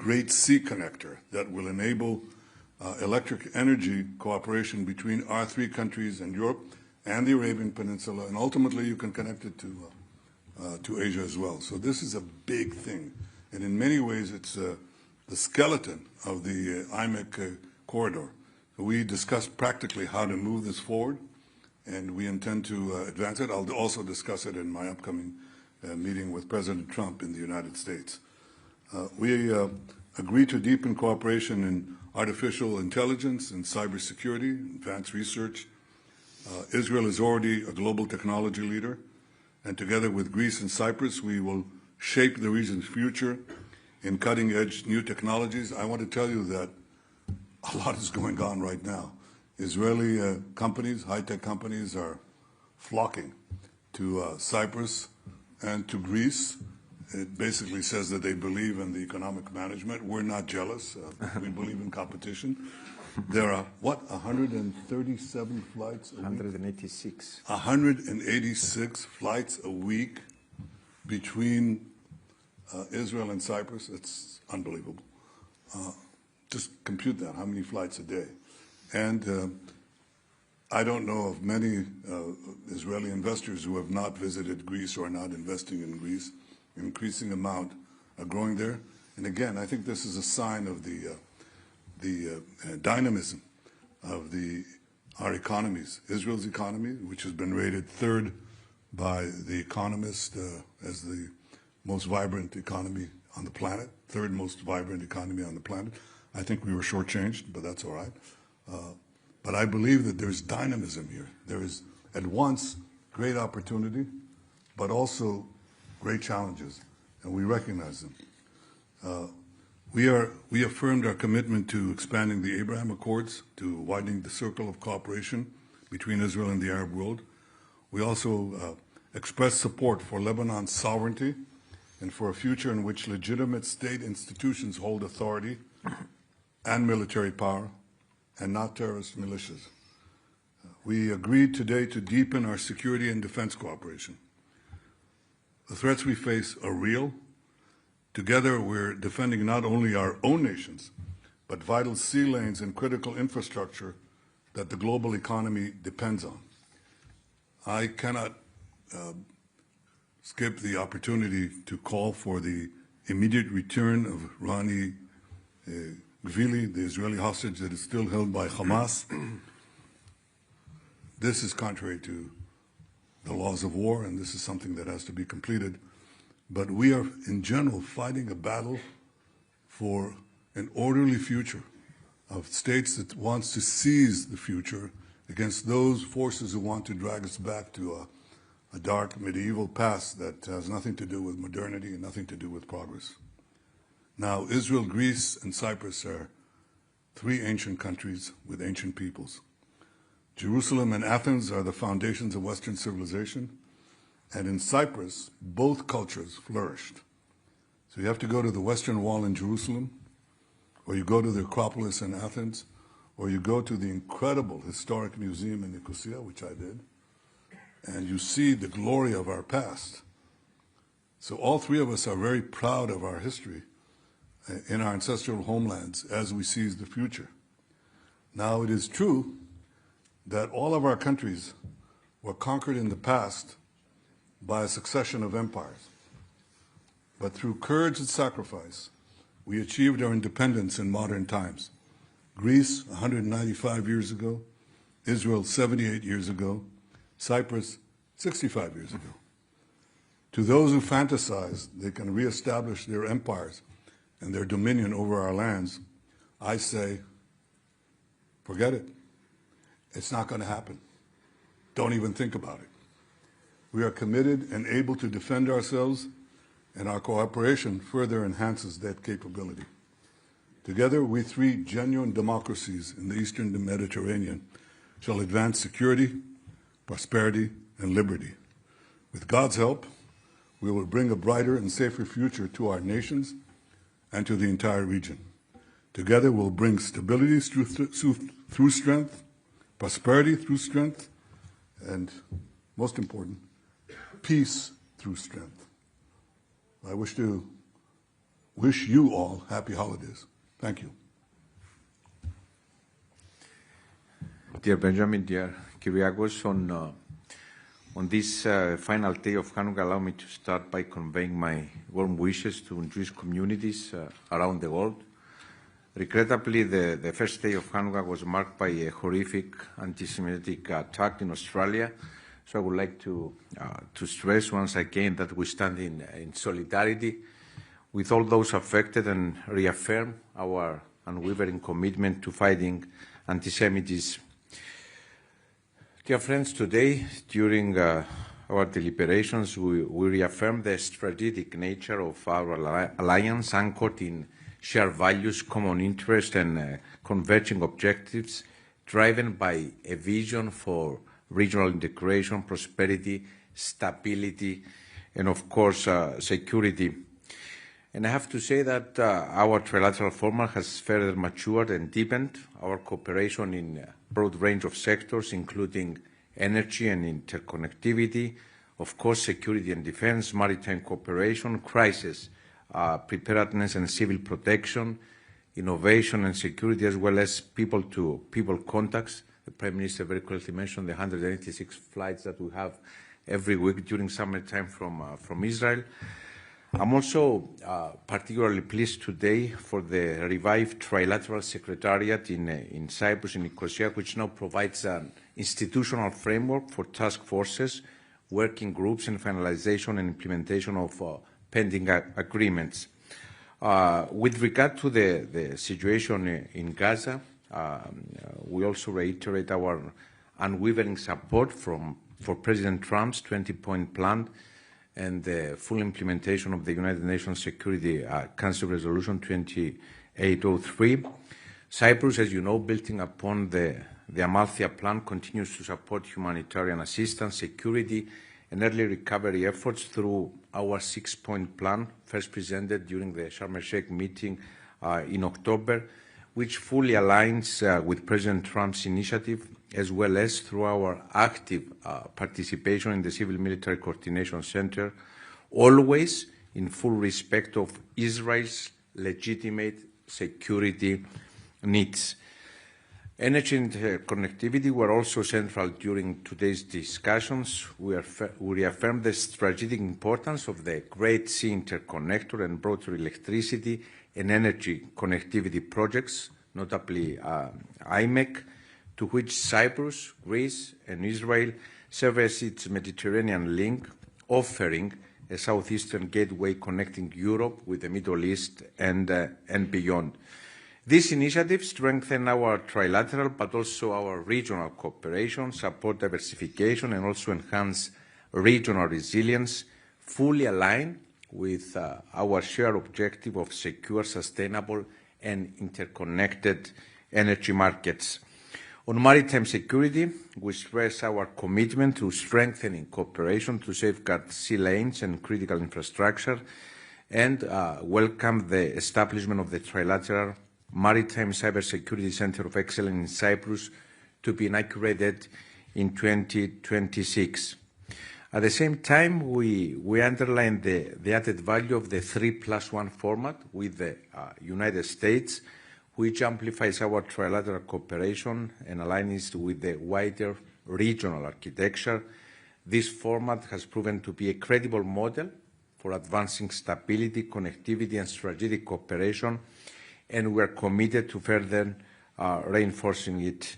Great Sea Connector that will enable electric energy cooperation between our three countries and Europe and the Arabian Peninsula, and ultimately you can connect it to Asia as well. So this is a big thing, and in many ways it's the skeleton of the IMEC corridor. So we discussed practically how to move this forward, and we intend to advance it. I'll also discuss it in my upcoming meeting with President Trump in the United States. We agree to deepen cooperation in artificial intelligence and cybersecurity, advanced research. Israel is already a global technology leader, and together with Greece and Cyprus, we will shape the region's future in cutting-edge new technologies. I want to tell you that a lot is going on right now. Israeli companies, high-tech companies, are flocking to Cyprus and to Greece. It basically says that they believe in the economic management. We're not jealous. We believe in competition. There are, 137 flights a week? 186. 186 flights a week between Israel and Cyprus. It's unbelievable. Just compute that, how many flights a day. And I don't know of many Israeli investors who have not visited Greece or are not investing in Greece. An increasing amount are growing there. And again, I think this is a sign of the dynamism of our economies. Israel's economy, which has been rated third by The Economist as the most vibrant economy on the planet, third most vibrant economy on the planet. I think we were shortchanged, but that's all right. But I believe that there's dynamism here. There is, at once, great opportunity, but also great challenges, and we recognize them. We affirmed our commitment to expanding the Abraham Accords, to widening the circle of cooperation between Israel and the Arab world. We also expressed support for Lebanon's sovereignty and for a future in which legitimate state institutions hold authority and military power, and not terrorist militias. We agreed today to deepen our security and defense cooperation. The threats we face are real. Together, we're defending not only our own nations, but vital sea lanes and critical infrastructure that the global economy depends on. I cannot skip the opportunity to call for the immediate return of Rani Gvili, the Israeli hostage that is still held by Hamas. This is contrary to the laws of war, and this is something that has to be completed. But we are, in general, fighting a battle for an orderly future of states that wants to seize the future against those forces who want to drag us back to a dark medieval past that has nothing to do with modernity and nothing to do with progress. Now, Israel, Greece, and Cyprus are three ancient countries with ancient peoples. Jerusalem and Athens are the foundations of Western civilization, and in Cyprus, both cultures flourished. So you have to go to the Western Wall in Jerusalem, or you go to the Acropolis in Athens, or you go to the incredible historic museum in Nicosia, which I did, and you see the glory of our past. So all three of us are very proud of our history in our ancestral homelands as we seize the future. Now, it is true that all of our countries were conquered in the past by a succession of empires. But through courage and sacrifice, we achieved our independence in modern times. Greece, 195 years ago, Israel, 78 years ago, Cyprus, 65 years ago. To those who fantasize they can reestablish their empires and their dominion over our lands, I say, forget it. It's not going to happen. Don't even think about it. We are committed and able to defend ourselves, and our cooperation further enhances that capability. Together, we three genuine democracies in the Eastern Mediterranean shall advance security, prosperity, and liberty. With God's help, we will bring a brighter and safer future to our nations and to the entire region. Together, we'll bring stability through strength, prosperity through strength, and most important, peace through strength. I wish to wish you all happy holidays. Thank you. Dear Benjamin, dear Kyriakos, on this final day of Hanukkah, allow me to start by conveying my warm wishes to Jewish communities around the world. Regrettably, the first day of Hanukkah was marked by a horrific anti-Semitic attack in Australia. So I would like to stress once again that we stand in solidarity with all those affected and reaffirm our unwavering commitment to fighting anti-Semitism. Dear friends, today, during our deliberations, we reaffirm the strategic nature of our alliance anchored in shared values, common interests, and converging objectives, driven by a vision for regional integration, prosperity, stability, and of course, security. And I have to say that our trilateral format has further matured and deepened our cooperation in a broad range of sectors, including energy and interconnectivity, of course, security and defense, maritime cooperation, crisis preparedness and civil protection, innovation and security, as well as people-to-people contacts. The Prime Minister very correctly mentioned the 186 flights that we have every week during summertime from Israel. I'm also particularly pleased today for the revived trilateral secretariat in Cyprus, in Nicosia, which now provides an institutional framework for task forces, working groups, and finalization and implementation of pending agreements. With regard to the situation in Gaza, we also reiterate our unwavering support for President Trump's 20-point plan and the full implementation of the United Nations Security Council Resolution 2803. Cyprus, as you know, building upon the Amalthea Plan, continues to support humanitarian assistance, security, and early recovery efforts through our 6-point plan, first presented during the Sharm el-Sheikh meeting in October, which fully aligns with President Trump's initiative, as well as through our active participation in the Civil-Military Coordination Center, always in full respect of Israel's legitimate security needs. Energy and connectivity were also central during today's discussions. We reaffirmed the strategic importance of the Great Sea Interconnector and broader electricity and energy connectivity projects, notably IMEC, to which Cyprus, Greece, and Israel serve as its Mediterranean link, offering a southeastern gateway connecting Europe with the Middle East and beyond. These initiatives strengthen our trilateral but also our regional cooperation, support diversification, and also enhance regional resilience, fully aligned with our shared objective of secure, sustainable, and interconnected energy markets. On maritime security, we stress our commitment to strengthening cooperation to safeguard sea lanes and critical infrastructure, and welcome the establishment of the Trilateral Maritime Cybersecurity Center of Excellence in Cyprus to be inaugurated in 2026. At the same time, we underline the added value of the 3+1 format with the United States, which amplifies our trilateral cooperation and aligns with the wider regional architecture. This format has proven to be a credible model for advancing stability, connectivity, and strategic cooperation, and we are committed to further reinforcing it.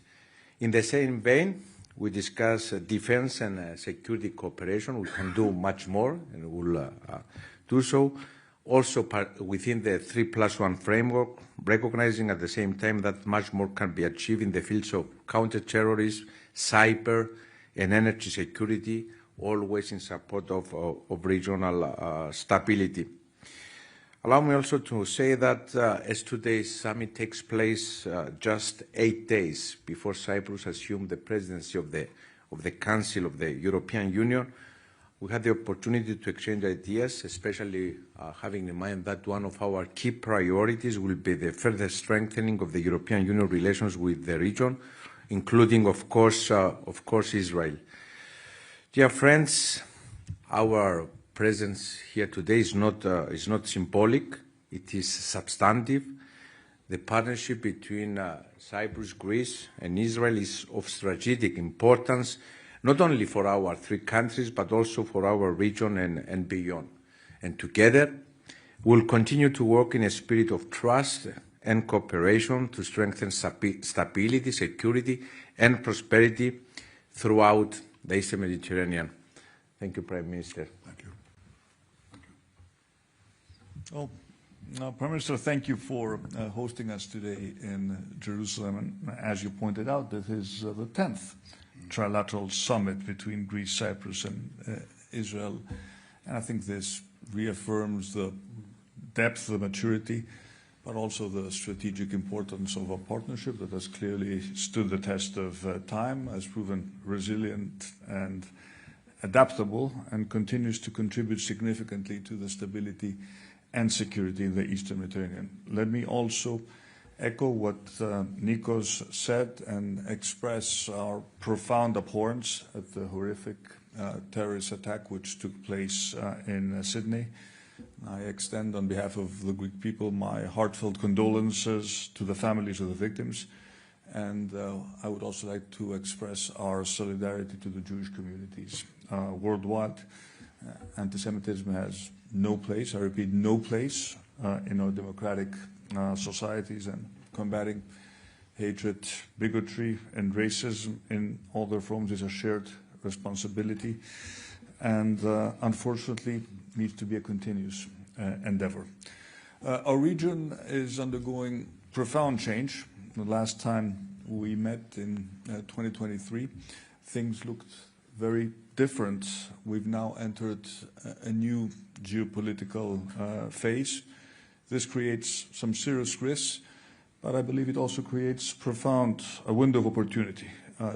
In the same vein, we discuss defense and security cooperation. We can do much more, and we will do so. Also within the 3+1 framework, recognizing at the same time that much more can be achieved in the fields of counterterrorism, cyber, and energy security, always in support of regional stability. Allow me also to say that as today's summit takes place just 8 days before Cyprus assumed the presidency of the Council of the European Union, we had the opportunity to exchange ideas, especially having in mind that one of our key priorities will be the further strengthening of the European Union relations with the region, including, of course, Israel. Dear friends, our presence here today is not symbolic. It is substantive. The partnership between Cyprus, Greece, and Israel is of strategic importance, not only for our three countries, but also for our region and beyond. And together, we'll continue to work in a spirit of trust and cooperation to strengthen stability, security, and prosperity throughout the Eastern Mediterranean. Thank you, Prime Minister. Thank you. Well, Prime Minister, thank you for hosting us today in Jerusalem. And as you pointed out, this is the 10th trilateral summit between Greece, Cyprus, and Israel. And I think this reaffirms the depth, the maturity, but also the strategic importance of a partnership that has clearly stood the test of time, has proven resilient and adaptable, and continues to contribute significantly to the stability and security in the Eastern Mediterranean. Let me also echo what Nikos said and express our profound abhorrence at the horrific terrorist attack which took place in Sydney. I extend on behalf of the Greek people my heartfelt condolences to the families of the victims, and I would also like to express our solidarity to the Jewish communities worldwide. Anti-Semitism has no place, I repeat, no place in our democratic societies, and combating hatred, bigotry, and racism in all their forms is a shared responsibility, and unfortunately needs to be a continuous endeavor. Our region is undergoing profound change. The last time we met in 2023, things looked very different. We've now entered a new geopolitical phase. This creates some serious risks, but I believe it also creates a window of opportunity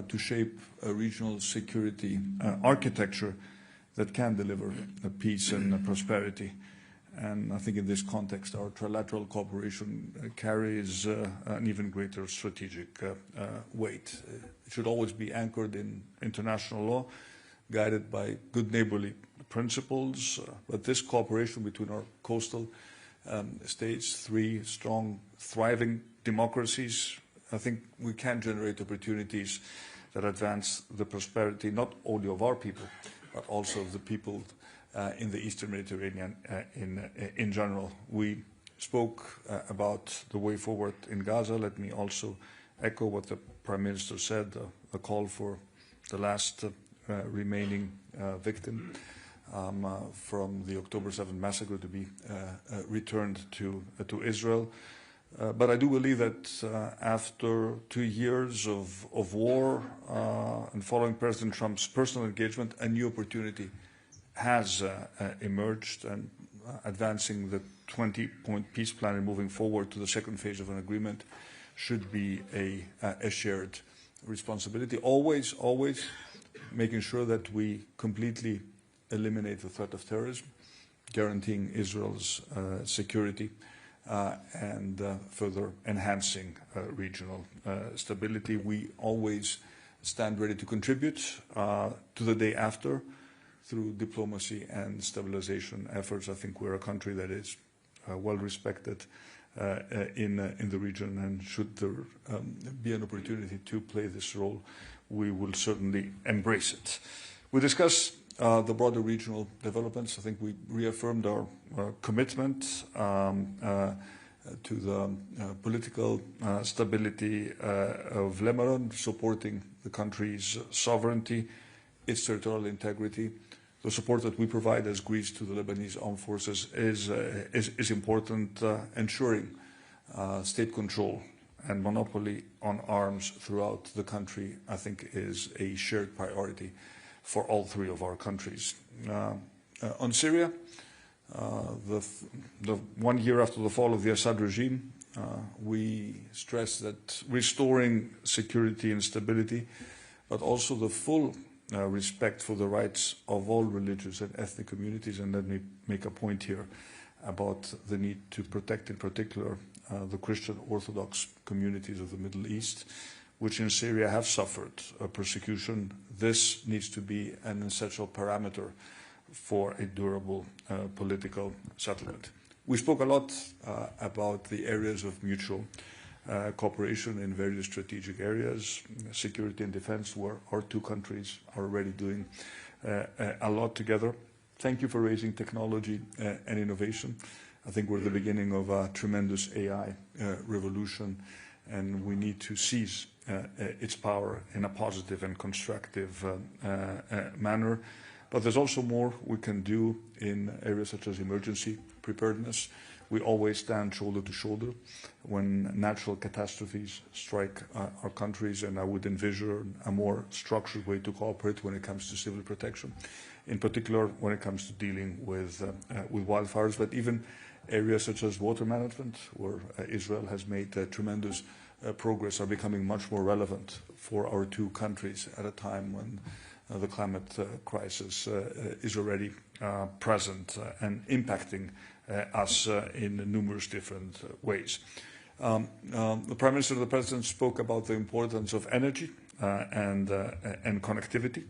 to shape a regional security architecture that can deliver peace and prosperity. And I think in this context, our trilateral cooperation carries an even greater strategic weight. It should always be anchored in international law, guided by good neighborly principles. But this cooperation between our coastal states, three strong, thriving democracies, I think we can generate opportunities that advance the prosperity not only of our people, but also of the people in the Eastern Mediterranean in general. We spoke about the way forward in Gaza. Let me also echo what the Prime Minister said, a call for the last remaining victim from the October 7th massacre to be returned to Israel. But I do believe that after 2 years of war and following President Trump's personal engagement, a new opportunity has emerged, and advancing the 20-point peace plan and moving forward to the second phase of an agreement should be a shared responsibility. Always making sure that we completely eliminate the threat of terrorism, guaranteeing Israel's security, and further enhancing regional stability. We always stand ready to contribute to the day after through diplomacy and stabilization efforts. I think we're a country that is well respected in the region, and should there be an opportunity to play this role, we will certainly embrace it. We discuss the broader regional developments. I think we reaffirmed our commitment to the political stability of Lebanon, supporting the country's sovereignty, its territorial integrity. The support that we provide as Greece to the Lebanese armed forces is important. Ensuring state control and monopoly on arms throughout the country, I think, is a shared priority for all three of our countries. On Syria, the 1 year after the fall of the Assad regime, we stress that restoring security and stability, but also the full respect for the rights of all religious and ethnic communities. And let me make a point here about the need to protect, in particular, the Christian Orthodox communities of the Middle East, which in Syria have suffered persecution. This needs to be an essential parameter for a durable political settlement. We spoke a lot about the areas of mutual cooperation in various strategic areas, security and defense, where our two countries are already doing a lot together. Thank you for raising technology and innovation. I think we're at the beginning of a tremendous AI revolution, and we need to seize its power in a positive and constructive manner. But there's also more we can do in areas such as emergency preparedness. We always stand shoulder to shoulder when natural catastrophes strike our countries, and I would envision a more structured way to cooperate when it comes to civil protection, in particular when it comes to dealing with wildfires, but even areas such as water management, where Israel has made tremendous progress, are becoming much more relevant for our two countries at a time when the climate crisis is already present and impacting us in numerous different ways. The Prime Minister and the President spoke about the importance of energy and connectivity.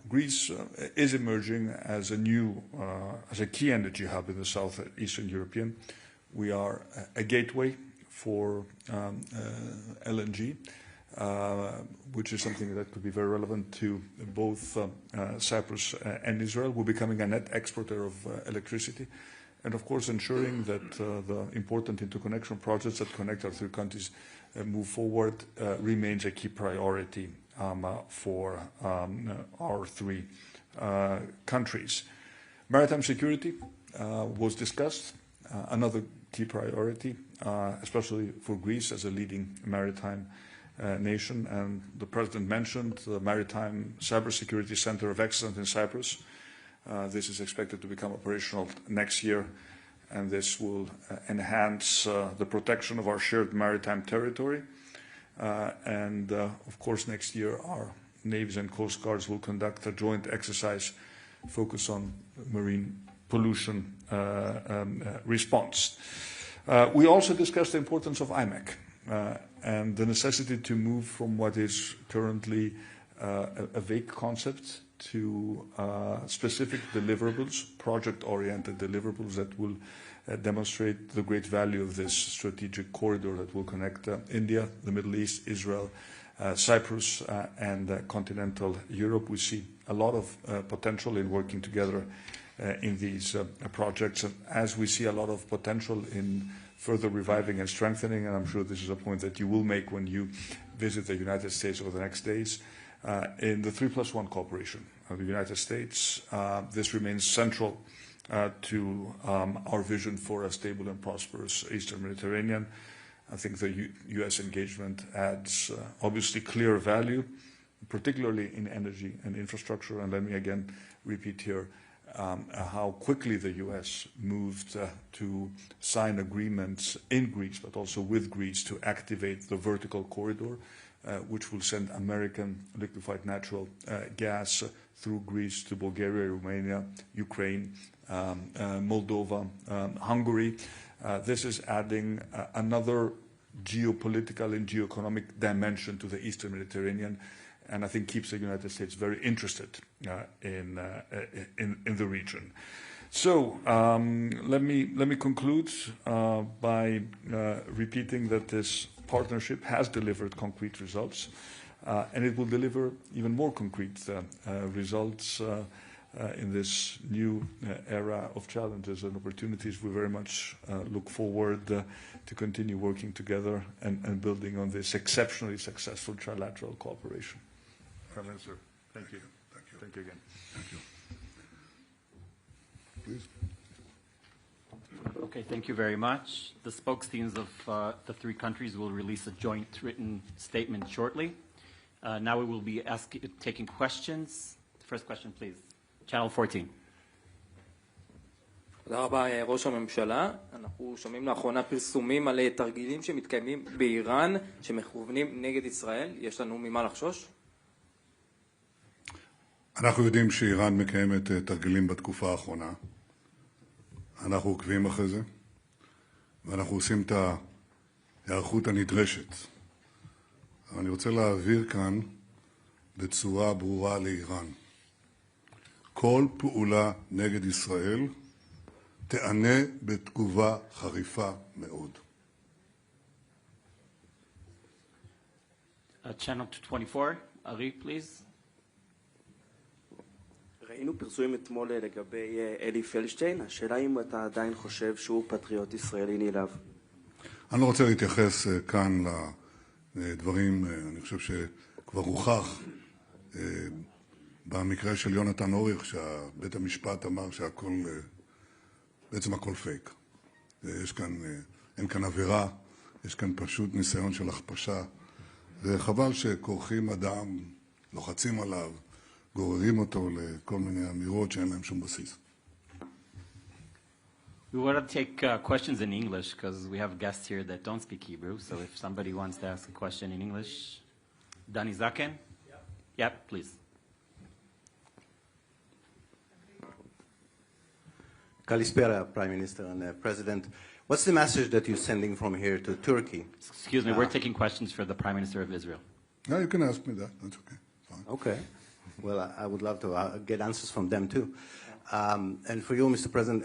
Greece is emerging as a key energy hub in the southeastern European. We are a gateway for LNG, which is something that could be very relevant to both Cyprus and Israel. We're becoming a net exporter of electricity, and of course ensuring that the important interconnection projects that connect our three countries move forward remains a key priority for our three countries. Maritime security was discussed, another key priority, especially for Greece as a leading maritime nation, and the President mentioned the Maritime Cybersecurity Center of Excellence in Cyprus. This is expected to become operational next year, and this will enhance the protection of our shared maritime territory. And of course, next year our navies and coast guards will conduct a joint exercise focused on marine pollution response. We also discussed the importance of IMEC and the necessity to move from what is currently a vague concept to specific deliverables, project-oriented deliverables that will demonstrate the great value of this strategic corridor that will connect India, the Middle East, Israel, Cyprus, and continental Europe. We see a lot of potential in working together in these projects, and as we see a lot of potential in further reviving and strengthening, and I'm sure this is a point that you will make when you visit the United States over the next days, in the 3+1 cooperation of the United States. This remains central to our vision for a stable and prosperous Eastern Mediterranean. I think the U.S. engagement adds obviously clear value, particularly in energy and infrastructure. And let me again repeat here how quickly the U.S. moved to sign agreements in Greece, but also with Greece, to activate the vertical corridor, which will send American liquefied natural gas through Greece to Bulgaria, Romania, Ukraine, Moldova, Hungary. This is adding another geopolitical and geoeconomic dimension to the Eastern Mediterranean, and I think keeps the United States very interested in the region. So let me conclude by repeating that this partnership has delivered concrete results, and it will deliver even more concrete results in this new era of challenges and opportunities. We very much look forward to continue working together and building on this exceptionally successful trilateral cooperation. Prime Minister, thank you. Thank you. Thank you again. Thank you. Please. Okay, thank you very much. The spokesteams of the three countries will release a joint written statement shortly. Now we will be taking questions. First question, please. Channel 14. תודה רבה, ראש הממשלה. אנחנו שומעים לאחרונה פרסומים על תרגילים שמתקיימים באיראן שמכוונים נגד ישראל. יש לנו ממה לחשוש? אנחנו יודעים שאיראן מקיימת תרגילים בתקופה האחרונה. אנחנו עוקבים אחרי זה, ואנחנו עושים את ההיערכות הנדרשת. אני רוצה להעביר כאן בצורה ברורה לאיראן. כל פעולה נגד ישראל תענה בתגובה חריפה מאוד. Channel 24, Ari, please. ראינו פרסומים אתמול לגבי אלי פלדשטיין, השאלה אם אתה עדיין חושב שהוא פטריוט ישראלי נלהב. אני לא רוצה להתייחס כאן לדברים, אני חושב שכבר הוכח במקרה של יונתן אוריך, שבית המשפט אמר שהכל, בעצם הכל פייק. אין כאן עבירה, יש כאן פשוט ניסיון של הכפשה, וחבל שכורכים אדם, לוחצים עליו, גוררים אותו לכל מיני אמירות שאין להם שום בסיס. We want to take questions in English because we have guests here that don't speak Hebrew. So if somebody wants to ask a question in English, Dani Zaken? Yeah, please. Kalispera, Prime Minister and President. What's the message that you're sending from here to Turkey? Excuse me, we're taking questions for the Prime Minister of Israel. No, you can ask me that. That's okay. Fine. Okay. Well, I would love to get answers from them too. And for you, Mr. President,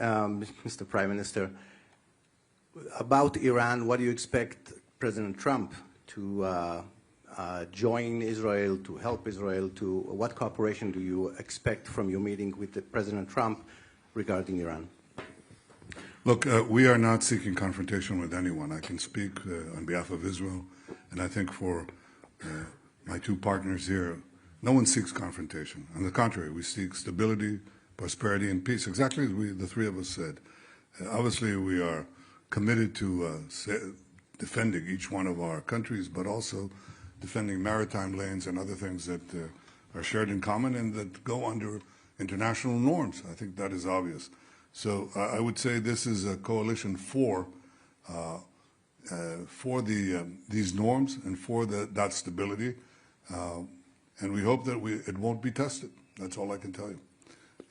Mr. Prime Minister, about Iran, what do you expect President Trump to join Israel, to help Israel, what cooperation do you expect from your meeting with President Trump regarding Iran? Look, we are not seeking confrontation with anyone. I can speak on behalf of Israel, and I think for my two partners here, no one seeks confrontation. On the contrary, we seek stability, prosperity, and peace, exactly as the three of us said. Obviously, we are committed to defending each one of our countries, but also defending maritime lanes and other things that are shared in common and that go under international norms. I think that is obvious. So I would say this is a coalition for these norms and for that stability. And we hope that it won't be tested. That's all I can tell you.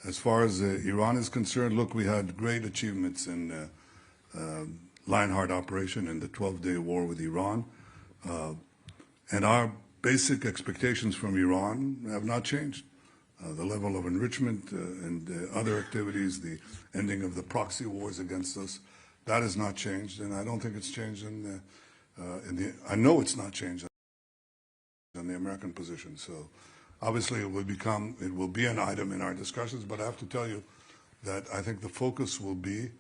As far as Iran is concerned, look, we had great achievements in Lionheart operation and the 12-day war with Iran. And our basic expectations from Iran have not changed. The level of enrichment and other activities, the ending of the proxy wars against us, that has not changed. And I don't think it's changed I know it's not changed in the American position. So obviously it will be an item in our discussions, but I have to tell you that I think the focus will be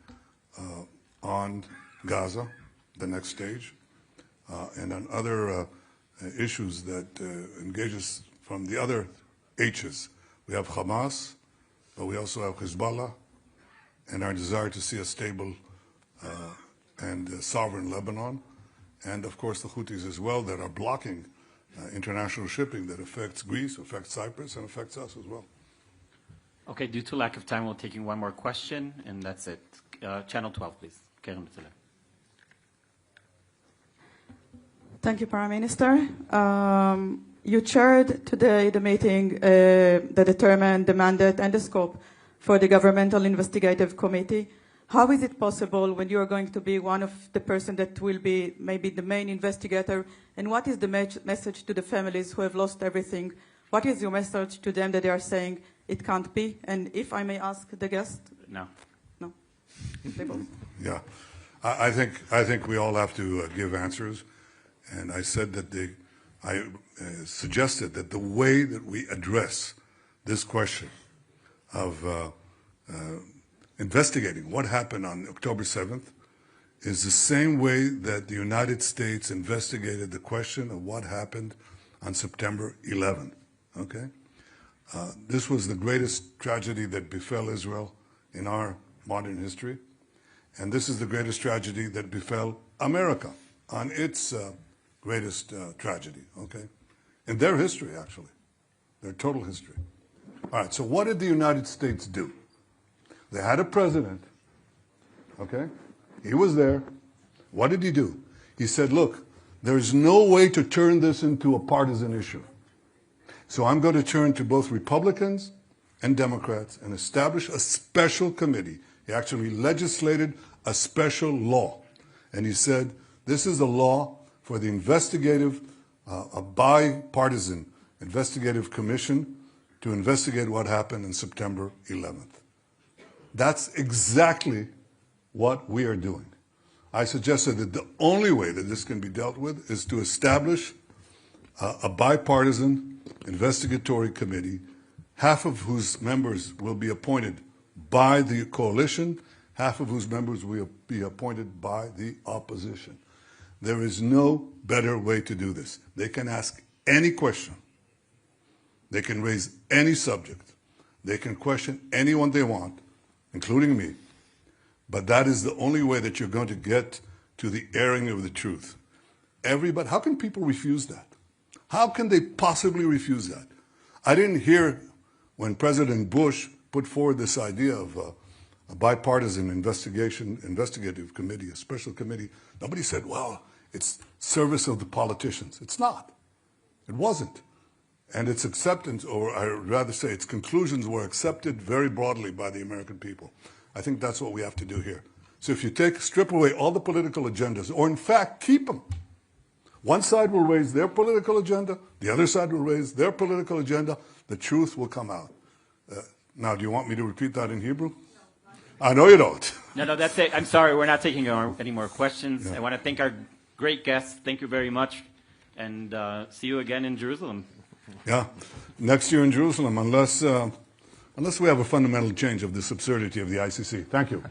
on Gaza, the next stage, and on other issues that engage us from the other H's. We have Hamas, but we also have Hezbollah, and our desire to see a stable and sovereign Lebanon, and of course the Houthis as well that are blocking international shipping that affects Greece, affects Cyprus, and affects us as well. Okay, due to lack of time, we're taking one more question, and that's it. Channel 12, please. Karen Metzeler. Thank you, Prime Minister. You chaired today the meeting that determined the mandate and the scope for the Governmental Investigative Committee. How is it possible when you are going to be one of the person that will be maybe the main investigator? And what is the message to the families who have lost everything? What is your message to them that they are saying it can't be? And if I may ask the guest? No. No. They both. Yeah. I think we all have to give answers. And I said that I suggested that the way that we address this question of investigating what happened on October 7th is the same way that the United States investigated the question of what happened on September 11th, okay? This was the greatest tragedy that befell Israel in our modern history, and this is the greatest tragedy that befell America on its greatest tragedy, okay? In their history, actually, their total history. All right, so what did the United States do? They had a president, okay? He was there. What did he do? He said, look, there's no way to turn this into a partisan issue. So I'm going to turn to both Republicans and Democrats and establish a special committee. He actually legislated a special law. And he said, this is a law for the a bipartisan investigative commission to investigate what happened on September 11th. That's exactly what we are doing. I suggested that the only way that this can be dealt with is to establish a bipartisan investigatory committee, half of whose members will be appointed by the coalition, half of whose members will be appointed by the opposition. There is no better way to do this. They can ask any question. They can raise any subject. They can question anyone they want, including me. But that is the only way that you're going to get to the airing of the truth. Everybody, how can people refuse that? How can they possibly refuse that? I didn't hear when President Bush put forward this idea of a bipartisan investigative committee, a special committee. Nobody said, well, it's service of the politicians. It's not. It wasn't. And its acceptance, or I'd rather say its conclusions, were accepted very broadly by the American people. I think that's what we have to do here. So if you strip away all the political agendas, or in fact, keep them. One side will raise their political agenda, the other side will raise their political agenda, the truth will come out. Now, do you want me to repeat that in Hebrew? No, I know you don't. No, that's it. I'm sorry, we're not taking any more questions. Yeah. I want to thank our great guests. Thank you very much. And see you again in Jerusalem. Yeah, next year in Jerusalem, unless we have a fundamental change of this absurdity of the ICC. Thank you.